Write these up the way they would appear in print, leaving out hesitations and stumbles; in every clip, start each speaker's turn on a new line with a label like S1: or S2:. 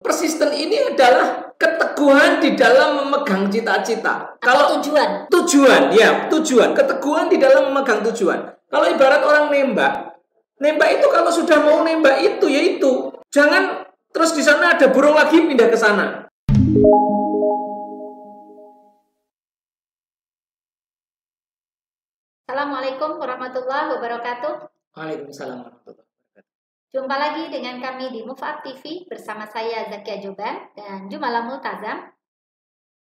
S1: persisten ini adalah keteguhan di dalam memegang cita-cita. Kalau tujuan, keteguhan di dalam memegang tujuan. Kalau ibarat orang nembak itu kalau sudah mau nembak itu ya itu. Jangan terus di sana ada burung lagi pindah ke sana.
S2: Assalamualaikum warahmatullahi wabarakatuh.
S1: Waalaikumsalam warahmatullahi wabarakatuh.
S2: Jumpa lagi dengan kami di Muf'at TV bersama saya Zakia Joban dan Jumala Multazam.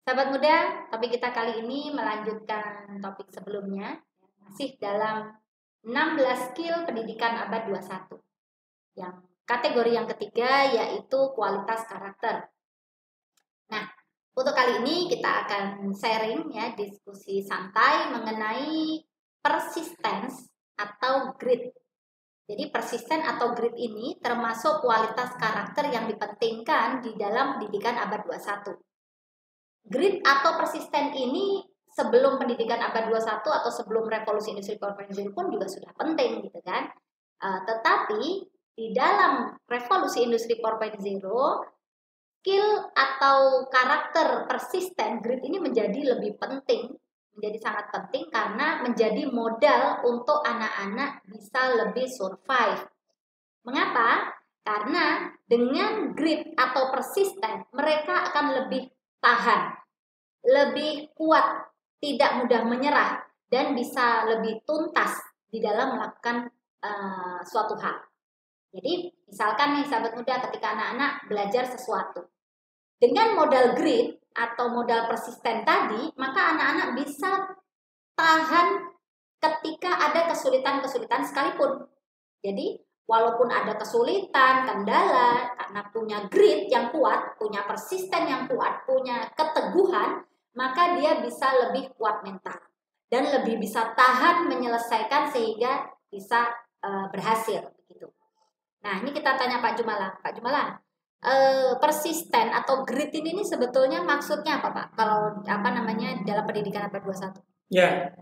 S2: Sahabat muda, topik kita kali ini melanjutkan topik sebelumnya, masih dalam 16 skill pendidikan abad 21. Yang kategori yang ketiga yaitu kualitas karakter. Nah, untuk kali ini kita akan sharing ya, diskusi santai mengenai persistence atau grit. Jadi persisten atau grit ini termasuk kualitas karakter yang dipentingkan di dalam pendidikan abad 21. Grit atau persisten ini sebelum pendidikan abad 21 atau sebelum revolusi industri 4.0 pun juga sudah penting gitu kan. Tetapi di dalam revolusi industri 4.0 skill atau karakter persisten grit ini menjadi lebih penting, menjadi sangat penting karena menjadi modal untuk anak-anak bisa lebih survive. Mengapa? Karena dengan grit atau persisten mereka akan lebih tahan, lebih kuat, tidak mudah menyerah dan bisa lebih tuntas di dalam melakukan suatu hal. Jadi misalkan nih sahabat muda, ketika anak-anak belajar sesuatu dengan modal grit atau modal persisten tadi, maka anak-anak bisa tahan ketika ada kesulitan-kesulitan sekalipun. Jadi walaupun ada kesulitan, kendala, karena punya grit yang kuat, punya persisten yang kuat, punya keteguhan, maka dia bisa lebih kuat mental dan lebih bisa tahan menyelesaikan sehingga bisa berhasil. Begitu. Nah, ini kita tanya Pak Jumala. Pak Jumala, persisten atau grit ini sebetulnya maksudnya apa Pak? Kalau dalam pendidikan abad 21?
S1: Ya,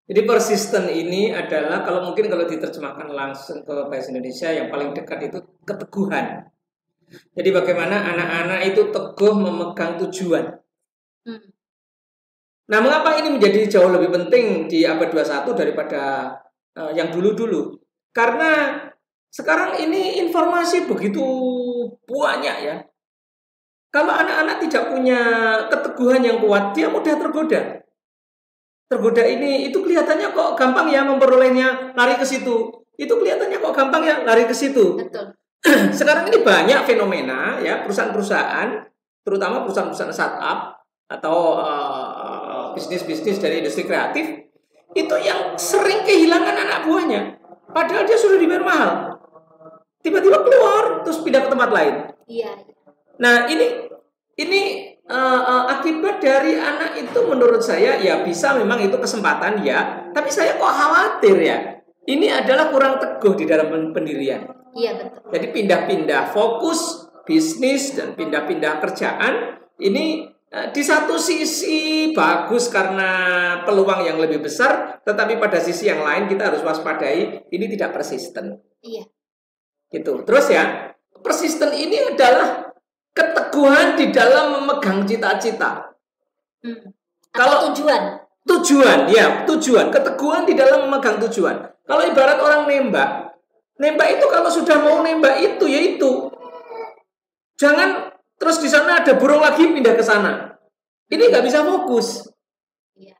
S1: jadi persisten ini adalah kalau diterjemahkan langsung ke bahasa Indonesia yang paling dekat itu keteguhan. Jadi bagaimana anak-anak itu teguh memegang tujuan. Nah, mengapa ini menjadi jauh lebih penting di abad 21 daripada yang dulu-dulu? Karena sekarang ini informasi begitu banyak ya. Kalau anak-anak tidak punya keteguhan yang kuat, dia mudah tergoda. Tergoda ini, itu kelihatannya kok gampang ya memperolehnya, lari ke situ. Itu kelihatannya kok gampang ya, lari ke situ.
S2: Betul.
S1: Sekarang ini banyak fenomena ya, perusahaan-perusahaan, terutama perusahaan-perusahaan startup atau bisnis-bisnis dari industri kreatif, itu yang sering kehilangan anak buahnya. Padahal dia sudah dibayar mahal. Tiba-tiba keluar terus pindah ke tempat lain.
S2: Iya.
S1: Nah, ini akibat dari anak itu menurut saya ya bisa memang itu kesempatan ya, tapi saya kok khawatir ya. Ini adalah kurang teguh di dalam pendirian.
S2: Iya, betul.
S1: Jadi pindah-pindah fokus bisnis dan pindah-pindah kerjaan ini di satu sisi bagus karena peluang yang lebih besar, tetapi pada sisi yang lain kita harus waspadai ini tidak persisten.
S2: Iya.
S1: Gitu. Terus ya, persisten ini adalah keteguhan di dalam memegang cita-cita.
S2: Kalau
S1: tujuan, keteguhan di dalam memegang tujuan. Kalau ibarat orang nembak itu kalau sudah mau nembak itu ya itu. Jangan terus di sana ada burung lagi pindah ke sana. Ini nggak bisa fokus.
S2: Iya.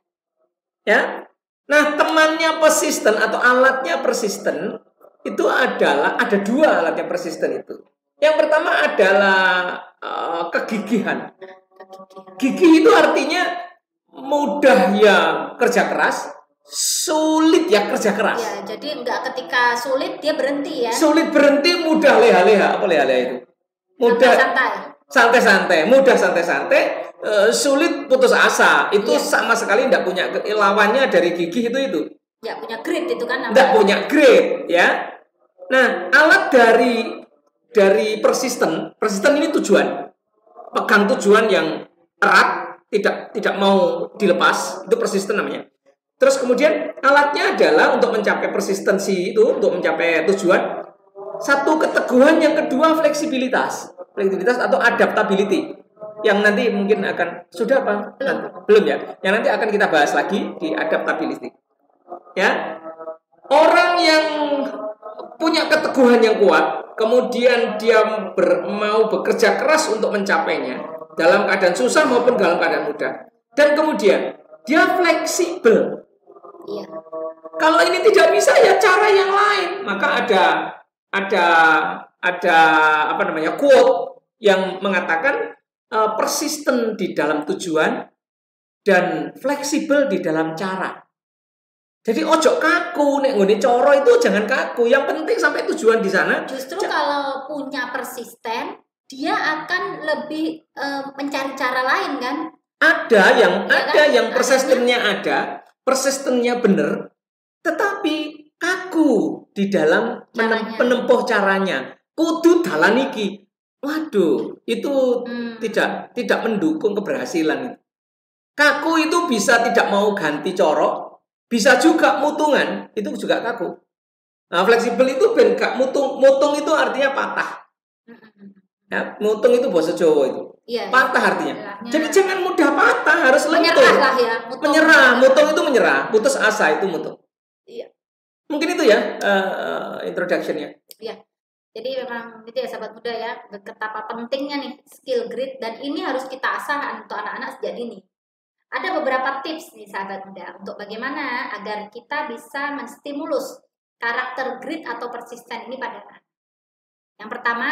S1: Ya. Nah, temannya persisten atau alatnya persisten itu adalah ada dua alatnya persisten itu. Yang pertama adalah kegigihan. Gigih itu artinya mudah ya kerja keras, sulit ya kerja keras.
S2: Ya, jadi enggak ketika sulit dia berhenti ya.
S1: Sulit berhenti, mudah leha-leha. Apa leha-leha itu? Mudah santai-santai, mudah santai-santai, sulit putus asa. Itu sama sekali tidak punya lawannya dari gigih itu.
S2: Enggak punya grit itu kan namanya.
S1: Enggak punya grit ya. Nah, alat dari persisten ini tujuan. Pegang tujuan yang erat, tidak mau dilepas, itu persisten namanya. Terus kemudian alatnya adalah untuk mencapai persistensi itu, untuk mencapai tujuan. Satu keteguhan, yang kedua fleksibilitas. Fleksibilitas atau adaptability. Yang nanti mungkin akan sudah apa? Belum ya. Yang nanti akan kita bahas lagi di adaptability. Ya. Orang yang punya keteguhan yang kuat, kemudian dia mau bekerja keras untuk mencapainya dalam keadaan susah maupun dalam keadaan mudah. Dan kemudian dia fleksibel.
S2: Iya.
S1: Kalau ini tidak bisa ya cara yang lain. Maka ada apa namanya? Quote yang mengatakan persisten di dalam tujuan dan fleksibel di dalam cara. Jadi ojo kaku, nek ngene coro itu jangan kaku. Yang penting sampai tujuan di sana.
S2: Justru kalau punya persisten, dia akan lebih mencari cara lain kan?
S1: Ada yang persistennya benar, tetapi kaku di dalam menempuh caranya. Kudu dalan iki. Waduh, itu tidak mendukung keberhasilan. Kaku itu bisa tidak mau ganti coro. Bisa juga mutungan, itu juga kaku. Nah, fleksibel itu ben gak mutung itu artinya patah. Ya, mutung itu bahasa Jawa itu.
S2: Iya,
S1: patah artinya. Jadi jangan mudah patah, harus lentur.
S2: Menyerah lah ya.
S1: Mutung itu menyerah, putus asa itu mutung.
S2: Iya.
S1: Mungkin itu ya introduction-nya.
S2: Iya. Jadi memang itu ya sahabat muda ya, betapa pentingnya nih skill grit, dan ini harus kita asah untuk anak-anak sejak dini. Ada beberapa tips nih sahabat muda untuk bagaimana agar kita bisa menstimulus karakter grit atau persisten ini pada anak. Yang pertama,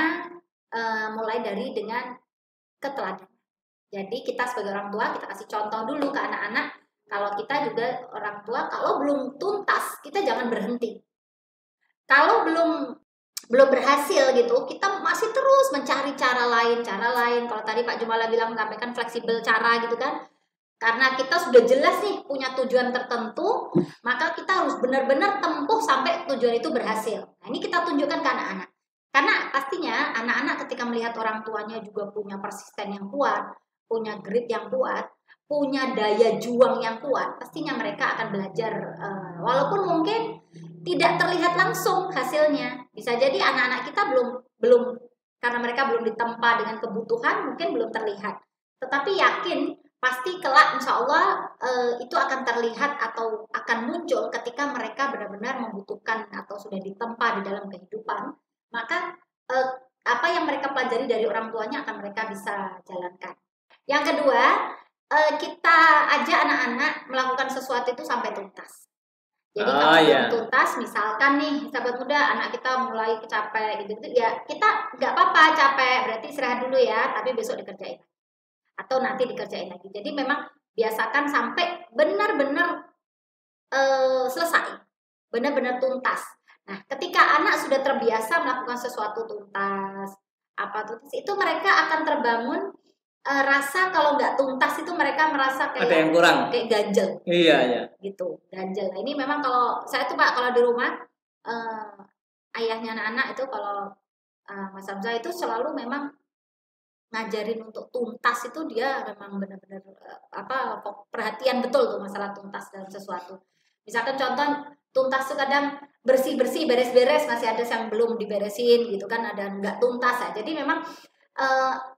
S2: mulai dari dengan keteladanan. Jadi kita sebagai orang tua, kita kasih contoh dulu ke anak-anak. Kalau kita juga orang tua, kalau belum tuntas, kita jangan berhenti. Kalau belum berhasil gitu, kita masih terus mencari cara lain. Kalau tadi Pak Jumala bilang sampaikan fleksibel cara gitu kan. Karena kita sudah jelas nih punya tujuan tertentu, maka kita harus benar-benar tempuh sampai tujuan itu berhasil. Nah, ini kita tunjukkan ke anak-anak. Karena pastinya anak-anak ketika melihat orang tuanya juga punya persisten yang kuat, punya grit yang kuat, punya daya juang yang kuat, pastinya mereka akan belajar walaupun mungkin tidak terlihat langsung hasilnya. Bisa jadi anak-anak kita belum karena mereka belum ditempa dengan kebutuhan, mungkin belum terlihat. Tetapi yakin pasti kelak insya Allah itu akan terlihat atau akan muncul ketika mereka benar-benar membutuhkan atau sudah ditempa di dalam kehidupan. Maka apa yang mereka pelajari dari orang tuanya akan mereka bisa jalankan. Yang kedua, kita ajak anak-anak melakukan sesuatu itu sampai tuntas. Jadi kalau belum tuntas, misalkan nih sahabat muda, anak kita mulai capek gitu, ya kita nggak apa-apa capek, berarti istirahat dulu ya, tapi besok dikerjain atau nanti dikerjain lagi. Jadi memang biasakan sampai benar-benar selesai, benar-benar tuntas. Nah, ketika anak sudah terbiasa melakukan sesuatu tuntas, itu mereka akan terbangun rasa kalau nggak tuntas itu mereka merasa kayak
S1: ada yang kurang,
S2: kayak ganjel.
S1: Iya.
S2: Gitu, ganjel. Nah, ini memang kalau saya tuh Pak, kalau di rumah ayahnya anak-anak itu kalau Mas Hamzah itu selalu memang ngajarin untuk tuntas, itu dia memang benar-benar perhatian betul tuh masalah tuntas dalam sesuatu. Misalkan contoh tuntas tuh kadang bersih-bersih, beres-beres, masih ada yang belum diberesin gitu kan, ada nggak tuntas ya. Jadi memang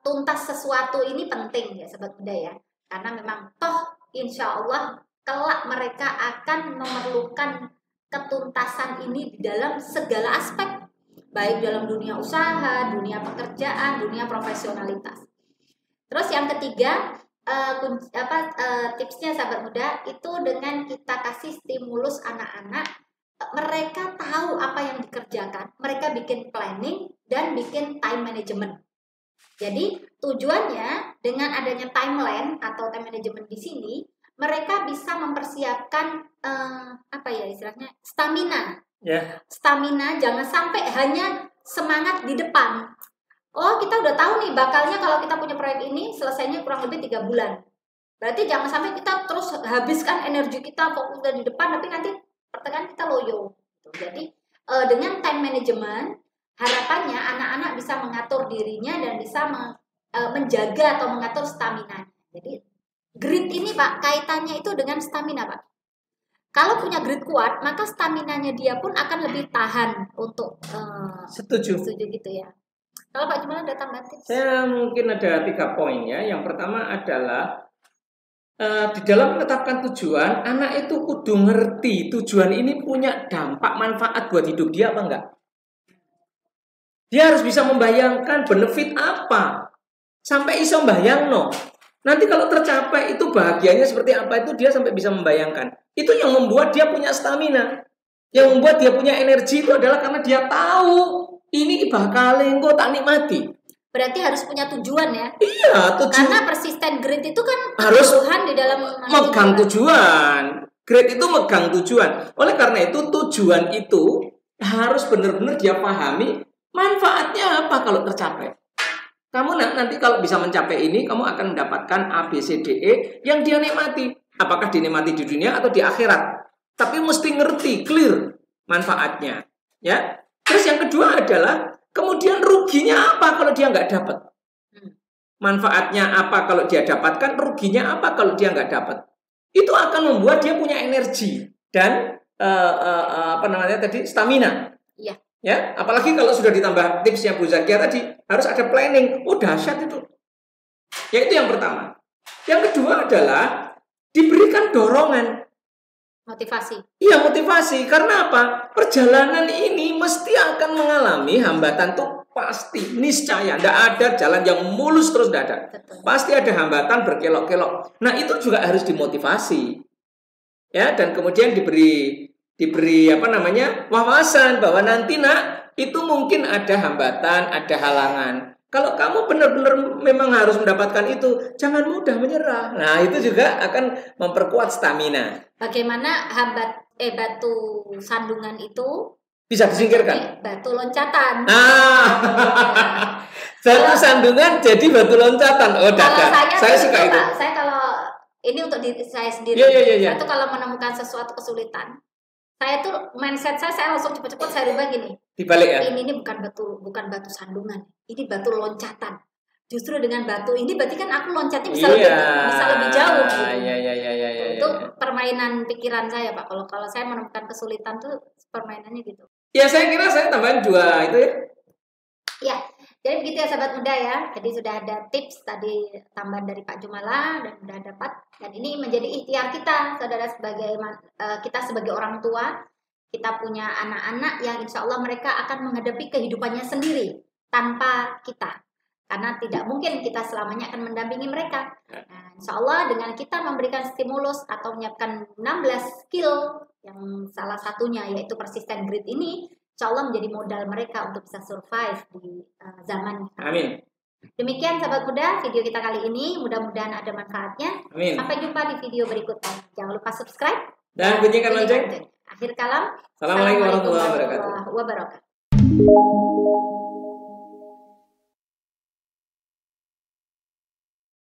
S2: tuntas sesuatu ini penting ya sobat muda ya, karena memang toh insya Allah kelak mereka akan memerlukan ketuntasan ini di dalam segala aspek, baik dalam dunia usaha, dunia pekerjaan, dunia profesionalitas. Terus yang ketiga, tipsnya sahabat muda itu dengan kita kasih stimulus anak-anak, mereka tahu apa yang dikerjakan, mereka bikin planning dan bikin time management. Jadi tujuannya dengan adanya timeline atau time management di sini, mereka bisa mempersiapkan istilahnya stamina. Stamina, jangan sampai hanya semangat di depan. Oh, kita udah tahu nih bakalnya kalau kita punya proyek ini selesainya kurang lebih 3 bulan. Berarti jangan sampai kita terus habiskan energi kita fokus di depan, tapi nanti pertengahan kita loyo. Jadi dengan time management, harapannya anak-anak bisa mengatur dirinya dan bisa menjaga atau mengatur stamina. Jadi grit ini Pak, kaitannya itu dengan stamina Pak. Kalau punya grit kuat, maka staminanya dia pun akan lebih tahan untuk
S1: setuju
S2: gitu ya. Kalau Pak Jumalan ada tambahan tips?
S1: Saya mungkin ada 3 poin ya. Yang pertama adalah di dalam menetapkan tujuan, anak itu kudu ngerti tujuan ini punya dampak manfaat buat hidup dia apa enggak. Dia harus bisa membayangkan benefit apa. Sampai iso mbayangno. Nanti kalau tercapai itu bahagianya seperti apa itu dia sampai bisa membayangkan. Itu yang membuat dia punya stamina. Yang membuat dia punya energi itu adalah karena dia tahu ini bakal engko tak nikmati.
S2: Berarti harus punya tujuan ya?
S1: Iya,
S2: Karena persisten grit itu kan
S1: harus
S2: Tuhan di dalam
S1: megang tujuan. Grit itu megang tujuan. Oleh karena itu tujuan itu harus benar-benar dia pahami manfaatnya apa kalau tercapai. Kamu nanti kalau bisa mencapai ini, kamu akan mendapatkan A, B, C, D, E yang dia nikmati. Apakah dinikmati di dunia atau di akhirat. Tapi mesti ngerti, clear manfaatnya. Ya. Terus yang kedua adalah, kemudian ruginya apa kalau dia nggak dapat? Manfaatnya apa kalau dia dapatkan? Ruginya apa kalau dia nggak dapat? Itu akan membuat dia punya energi dan stamina.
S2: Iya.
S1: Ya, apalagi kalau sudah ditambah tipsnya Bu Zakia tadi, harus ada planning. Oh, dahsyat itu. Ya, itu yang pertama. Yang kedua adalah diberikan dorongan.
S2: Motivasi.
S1: Iya, motivasi. Karena apa? Perjalanan ini mesti akan mengalami hambatan tuh pasti, niscaya. Tidak ada jalan yang mulus terus, tidak ada.
S2: Betul.
S1: Pasti ada hambatan berkelok-kelok. Nah, itu juga harus dimotivasi. Ya, dan kemudian diberi wawasan bahwa nanti nak itu mungkin ada hambatan, ada halangan. Kalau kamu benar-benar memang harus mendapatkan itu, jangan mudah menyerah. Nah, itu juga akan memperkuat stamina.
S2: Bagaimana batu sandungan itu
S1: bisa disingkirkan?
S2: Batu loncatan.
S1: Batu sandungan jadi batu loncatan. Oh,
S2: kalau
S1: saya suka itu.
S2: Pak, saya kalau ini untuk diri saya sendiri.
S1: Iya.
S2: Saya tuh kalau menemukan sesuatu kesulitan, saya tuh mindset saya langsung cepet-cepet saya rubah gini.
S1: Dibalik ya.
S2: Ini bukan batu sandungan, ini batu loncatan. Justru dengan batu ini berarti kan aku loncatnya bisa lebih jauh. Gitu.
S1: Iya.
S2: Itu permainan pikiran saya Pak. Kalau saya menemukan kesulitan tuh permainannya gitu.
S1: Ya saya kira saya tambahin 2 itu ya.
S2: Ya, jadi begitu ya sahabat muda ya. Jadi sudah ada tips tadi tambahan dari Pak Jumala dan sudah dapat. Dan ini menjadi ikhtiar kita, saudara kita sebagai orang tua. Kita punya anak-anak yang insya Allah mereka akan menghadapi kehidupannya sendiri tanpa kita. Karena tidak mungkin kita selamanya akan mendampingi mereka. Nah, insya Allah dengan kita memberikan stimulus atau menyiapkan 16 skill yang salah satunya yaitu persisten grit ini, insya Allah menjadi modal mereka untuk bisa survive di zaman.
S1: Amin.
S2: Demikian sahabat muda video kita kali ini, mudah-mudahan ada manfaatnya.
S1: Amin.
S2: Sampai jumpa di video berikutnya. Jangan lupa subscribe
S1: dan bunyikan lonceng.
S2: Akhir kalam.
S1: Assalamualaikum warahmatullahi wabarakatuh.